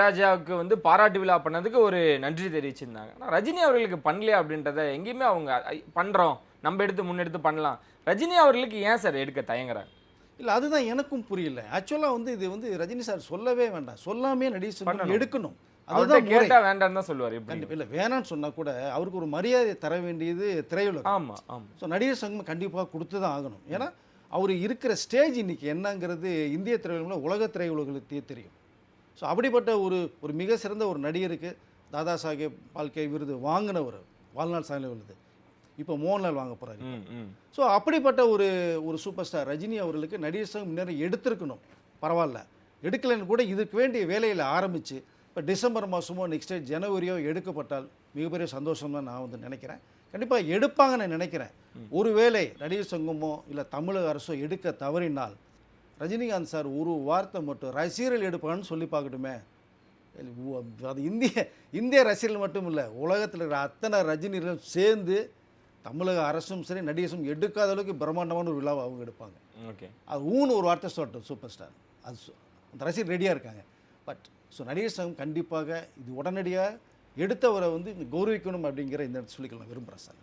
ராஜாவுக்கு வந்து பாராட்டு விழா பண்ணதுக்கு ஒரு நன்றி தெரிவிச்சிருந்தாங்க. ஆனா ரஜினி அவர்களுக்கு பண்ணலையா அப்படின்றத எங்கேயுமே அவங்க பண்றோம், நம்ம எடுத்து முன்னெடுத்து பண்ணலாம். ரஜினி அவர்களுக்கு ஏன் சார் எடுக்க தயங்குறாங்க? இல்ல அதுதான் எனக்கும் புரியல. ஆக்சுவலா வந்து இது வந்து ரஜினி சார் சொல்லவே வேண்டாம். சொல்லாமயே நடிகர் சங்கம் பண்ணணும். எடுக்கணும். அவர்ட்ட அதுதான் முறை. கேட்டா வேண்டான்னு தான் சொல்லுவாரு. எப்படி? கண்டிப்பா. இல்ல வேணான்னு சொன்னா கூட அவருக்கு ஒரு மரியாதை தர வேண்டியது திரையுலகம். ஆமா, ஆமா. ஸோ நடிகர் சங்கம் கண்டிப்பா குடுத்து தான் ஆகணும். ஏன்னா, அவரு இருக்கிற ஸ்டேஜ் இன்னைக்கு என்னங்கிறது இந்திய திரையுலகம்ல உலக திரையுலகளுக்கே தெரியும். ஸோ அப்படிப்பட்ட ஒரு ஒரு மிக சிறந்த ஒரு நடிகருக்கு தாதா சாஹேப் பால்கே விருது வாங்கினவர், வாழ்நாள் சாதனை விருது. இப்போ மோகன்லால் வாங்க போறாரு. ம், ம். ஸோ அப்படிப்பட்ட ஒரு ஒரு சூப்பர் ஸ்டார் ரஜினி அவர்களுக்கு நடிகர் சங்கம் முன்னேறம் எடுத்திருக்கணும். பரவாயில்ல. எடுக்கலைன்னு கூட இதுக்கு வேண்டிய வேலையில் ஆரம்பித்து இப்போ டிசம்பர் மாதமோ நெக்ஸ்ட் ஜனவரியோ எடுக்கப்பட்டால் மிகப்பெரிய சந்தோஷம் தான் நான் வந்து நினைக்கிறேன். கண்டிப்பாக எடுப்பாங்கன்னு நான் நினைக்கிறேன். ஒருவேளை நடிகர் சங்கமோ இல்லை தமிழக அரசோ எடுக்க தவறினால் ரஜினிகாந்த் சார் ஒரு வார்த்தை மட்டும் ரசிகர்கள் எடுப்பான்னு சொல்லி பார்க்கட்டுமே. அது இந்திய ரசிகர்கள் மட்டும் இல்லை, உலகத்தில் இருக்கிற அத்தனை ரஜினிகளும் சேர்ந்து தமிழக அரசும் சரி நடிகரும் எடுக்காத அளவுக்கு பிரம்மாண்டமான ஒரு விழாவை அவங்க எடுப்பாங்க. ஓகே. அது ஊன்னு ஒரு வார்த்தை சொல்லட்டும் சூப்பர் ஸ்டார். அது அந்த ரசிகர் ரெடியாக இருக்காங்க. பட் ஸோ நடிகர் சங்கம் கண்டிப்பாக இது உடனடியாக எடுத்தவரை வந்து கௌரவிக்கணும் அப்படிங்கிற இந்த சொல்லிக்கலாம் விரும்புகிறேன் சார்.